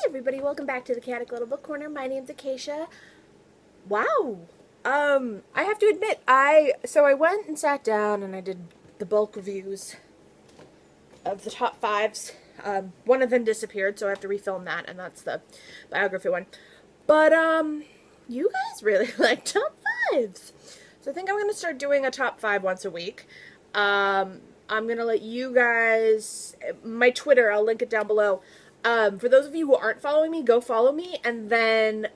everybody, welcome back to the Chaotic Little Book Corner. My name's Acacia. Wow. I have to admit, I went and sat down and I did the bulk reviews of the top fives. One of them disappeared, so I have to refilm that, and that's the biography one. But you guys really like top fives. So I think I'm gonna start doing a top five once a week. I'm gonna let you guys, my Twitter, I'll link it down below. For those of you who aren't following me, go follow me, and then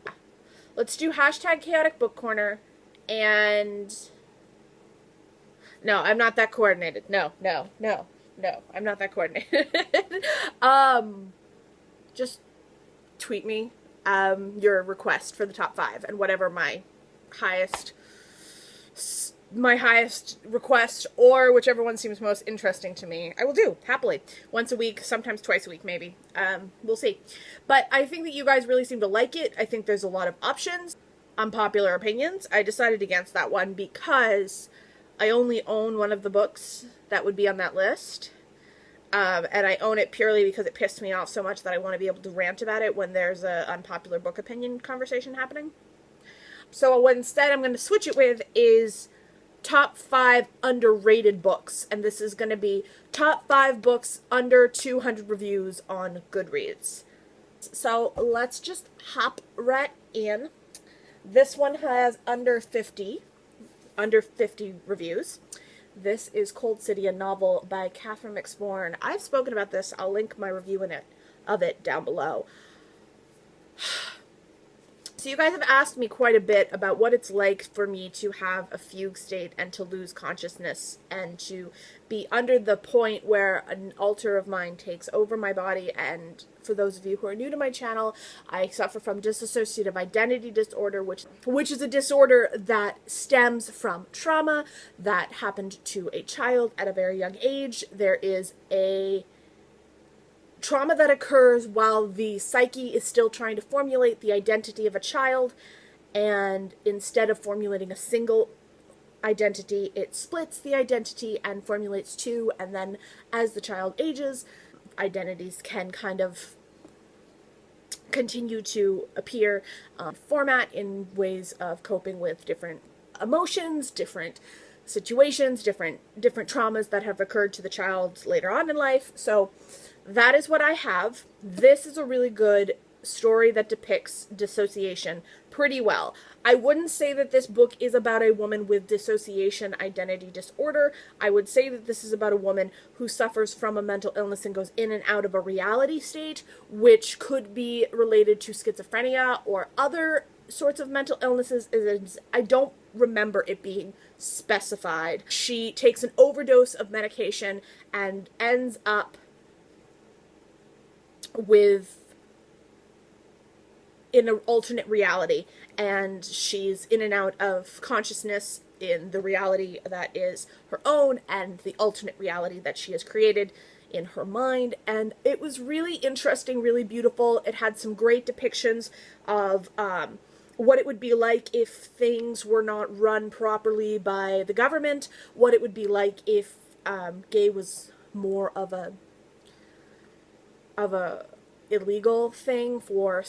let's do hashtag Chaotic Book Corner, and no, I'm not that coordinated. No, I'm not that coordinated. Just tweet me, your request for the top five, and whatever my highest request, or whichever one seems most interesting to me, I will do, happily. Once a week, sometimes twice a week, maybe. We'll see. But I think that you guys really seem to like it. I think there's a lot of options. Unpopular opinions. I decided against that one because I only own one of the books that would be on that list. And I own it purely because it pissed me off so much that I want to be able to rant about it when there's an unpopular book opinion conversation happening. So what instead I'm going to switch it with is top 5 underrated books, and this is going to be top 5 books under 200 reviews on Goodreads. So let's just hop right in. This one has under 50 reviews. This is Cold City, a novel by Catherine McSworn. I've spoken about this. I'll link my review of it down below. So you guys have asked me quite a bit about what it's like for me to have a fugue state and to lose consciousness and to be under the point where an alter of mind takes over my body. And for those of you who are new to my channel, I suffer from dissociative identity disorder, which is a disorder that stems from trauma that happened to a child at a very young age. There is a trauma that occurs while the psyche is still trying to formulate the identity of a child, and instead of formulating a single identity, it splits the identity and formulates two, and then as the child ages, identities can kind of continue to appear format in ways of coping with different emotions, different situations, different traumas that have occurred to the child later on in life. So that is what I have. This is a really good story that depicts dissociation pretty well. I wouldn't say that this book is about a woman with dissociation identity disorder. I would say that this is about a woman who suffers from a mental illness and goes in and out of a reality state, which could be related to schizophrenia or other sorts of mental illnesses. I don't remember it being specified. She takes an overdose of medication and ends up in an alternate reality, and she's in and out of consciousness in the reality that is her own and the alternate reality that she has created in her mind. And it was really interesting, really beautiful. It had some great depictions of what it would be like if things were not run properly by the government, what it would be like if gay was more of a illegal thing for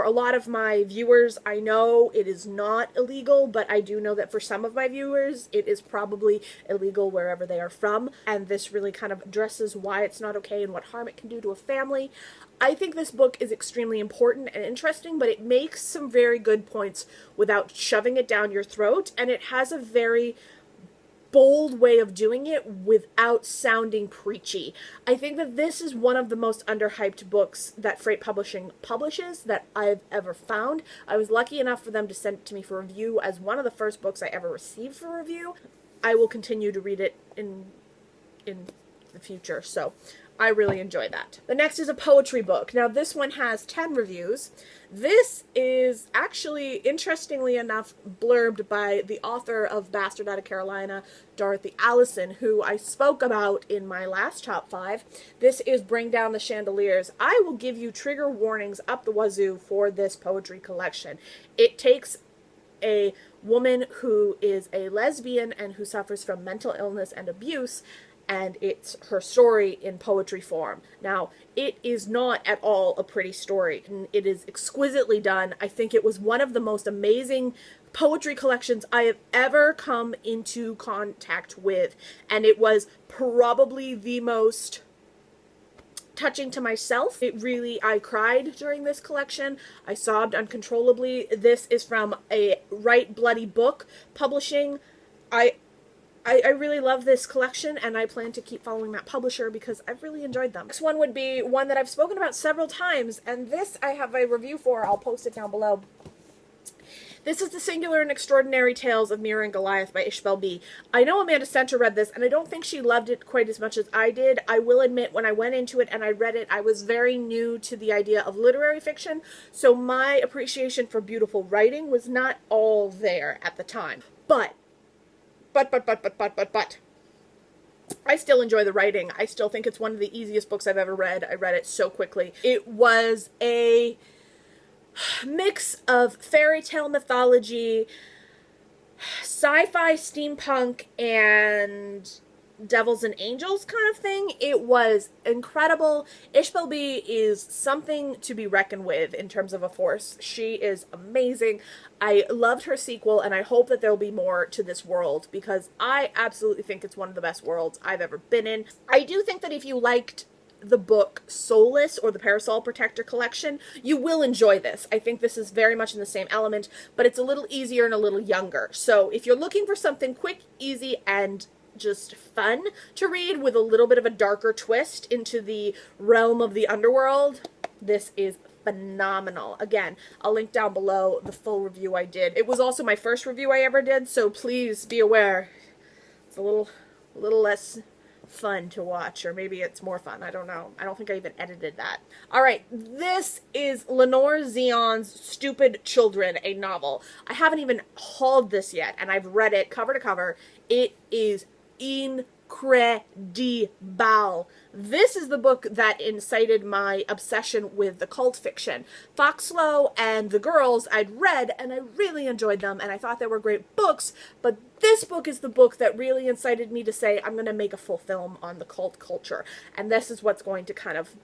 a lot of my viewers. I know it is not illegal, but I do know that for some of my viewers it is probably illegal wherever they are from, and this really kind of addresses why it's not okay and what harm it can do to a family. I think this book is extremely important and interesting, but it makes some very good points without shoving it down your throat, and it has a very bold way of doing it without sounding preachy. I think that this is one of the most underhyped books that Freight Publishing publishes that I've ever found. I was lucky enough for them to send it to me for review as one of the first books I ever received for review. I will continue to read it in the future, so I really enjoy that. The next is a poetry book. Now this one has 10 reviews. This is actually, interestingly enough, blurbed by the author of Bastard Out of Carolina, Dorothy Allison, who I spoke about in my last top 5. This is Bring Down the Chandeliers. I will give you trigger warnings up the wazoo for this poetry collection. It takes a woman who is a lesbian and who suffers from mental illness and abuse and it's her story in poetry form. Now, it is not at all a pretty story. It is exquisitely done. I think it was one of the most amazing poetry collections I have ever come into contact with, and it was probably the most touching to myself. I cried during this collection. I sobbed uncontrollably. This is from a Write Bloody Book publishing. I really love this collection, and I plan to keep following that publisher because I've really enjoyed them. Next one would be one that I've spoken about several times, and this I have a review for. I'll post it down below. This is The Singular and Extraordinary Tales of Mira and Goliath by Ishbel B. I know Amanda Center read this, and I don't think she loved it quite as much as I did. I will admit, when I went into it and I read it, I was very new to the idea of literary fiction, so my appreciation for beautiful writing was not all there at the time. But, I still enjoy the writing. I still think it's one of the easiest books I've ever read. I read it so quickly. It was a mix of fairy tale mythology, sci-fi, steampunk, and devils and angels kind of thing. It was incredible. Ishbel B is something to be reckoned with in terms of a force. She is amazing. I loved her sequel, and I hope that there'll be more to this world because I absolutely think it's one of the best worlds I've ever been in. I do think that if you liked the book Soulless or the Parasol Protector collection, you will enjoy this. I think this is very much in the same element, but it's a little easier and a little younger. So if you're looking for something quick, easy, and just fun to read with a little bit of a darker twist into the realm of the underworld, this is phenomenal. Again, I'll link down below the full review I did. It was also my first review I ever did, so please be aware. It's a little less fun to watch, or maybe it's more fun. I don't know. I don't think I even edited that. Alright, this is Lenore Zion's Stupid Children, a novel. I haven't even hauled this yet, and I've read it cover to cover. It is incredible. This is the book that incited my obsession with the cult fiction. Foxlow and The Girls I'd read, and I really enjoyed them, and I thought they were great books, but this book is the book that really incited me to say, I'm going to make a full film on the cult culture, and this is what's going to kind of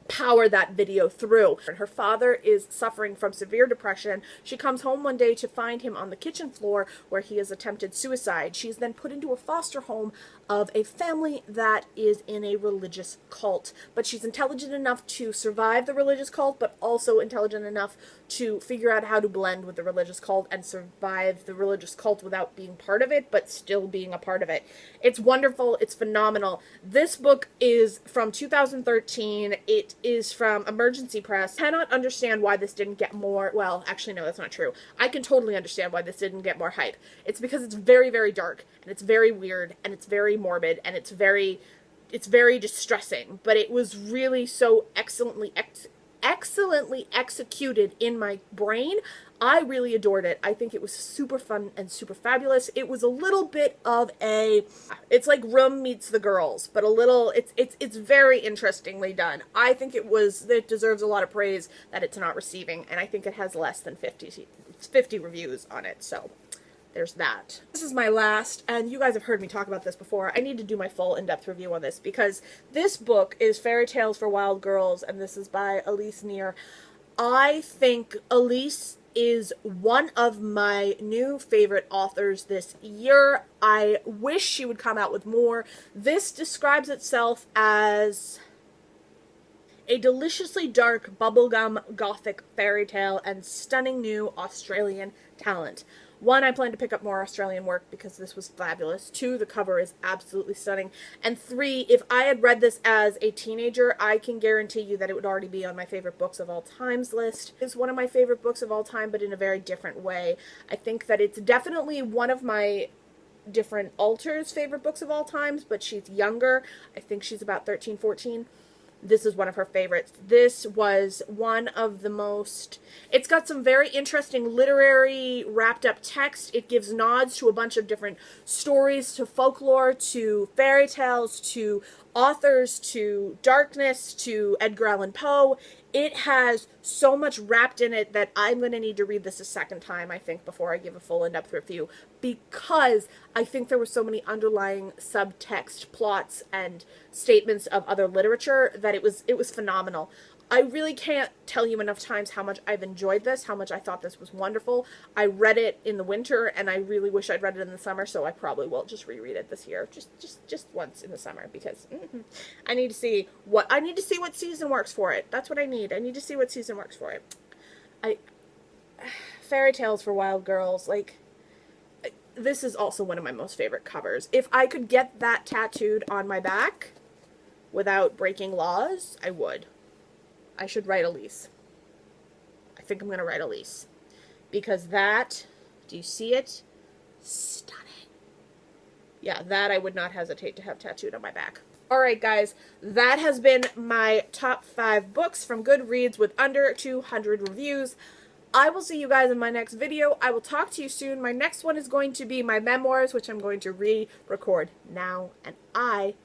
power that video through. Her father is suffering from severe depression. She comes home one day to find him on the kitchen floor where he has attempted suicide. She's then put into a foster home of a family that is in a religious cult. But she's intelligent enough to survive the religious cult, but also intelligent enough to figure out how to blend with the religious cult and survive the religious cult without being part of it, but still being a part of it. It's wonderful. It's phenomenal. This book is from 2013. It is from Emergency Press. I cannot understand why this didn't get more, well, actually no, that's not true. I can totally understand why this didn't get more hype. It's because it's very, very dark, and it's very weird, and it's very morbid, and it's very distressing, but it was really so excellently executed in my brain. I really adored it. I think it was super fun and super fabulous. It was a little bit of a, it's like Room meets The Girls, but a little, it's very interestingly done. I think it deserves a lot of praise that it's not receiving, and I think it has less than 50 reviews on it, so there's that. This is my last, and you guys have heard me talk about this before. I need to do my full in-depth review on this because this book is Fairy Tales for Wild Girls, and this is by Elise Near. I think Elise is one of my new favorite authors this year. I wish she would come out with more. This describes itself as a deliciously dark bubblegum gothic fairy tale and stunning new Australian talent. 1, I plan to pick up more Australian work because this was fabulous. 2, the cover is absolutely stunning. And 3, if I had read this as a teenager, I can guarantee you that it would already be on my favorite books of all times list. It's one of my favorite books of all time, but in a very different way. I think that it's definitely one of my different alters favorite books of all times, but she's younger. I think she's about 13, 14. This is one of her favorites. This was one of the most, it's got some very interesting literary wrapped up text. It gives nods to a bunch of different stories, to folklore, to fairy tales, to authors to darkness to Edgar Allan Poe. It has so much wrapped in it that I'm going to need to read this a second time, I think, before I give a full in-depth review, because I think there were so many underlying subtext plots and statements of other literature that it was phenomenal. I really can't tell you enough times how much I've enjoyed this, how much I thought this was wonderful. I read it in the winter, and I really wish I'd read it in the summer, so I probably will just reread it this year, just once in the summer, because I need to see what season works for it. That's what I need. I need to see what season works for it. Fairy Tales for Wild Girls, like, this is also one of my most favorite covers. If I could get that tattooed on my back without breaking laws, I would. I should write a lease. I think I'm going to write a lease. Because that, do you see it? Stunning. Yeah, that I would not hesitate to have tattooed on my back. Alright guys, that has been my top 5 books from Goodreads with under 200 reviews. I will see you guys in my next video. I will talk to you soon. My next one is going to be my memoirs, which I'm going to re-record now, and I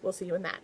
will see you in that.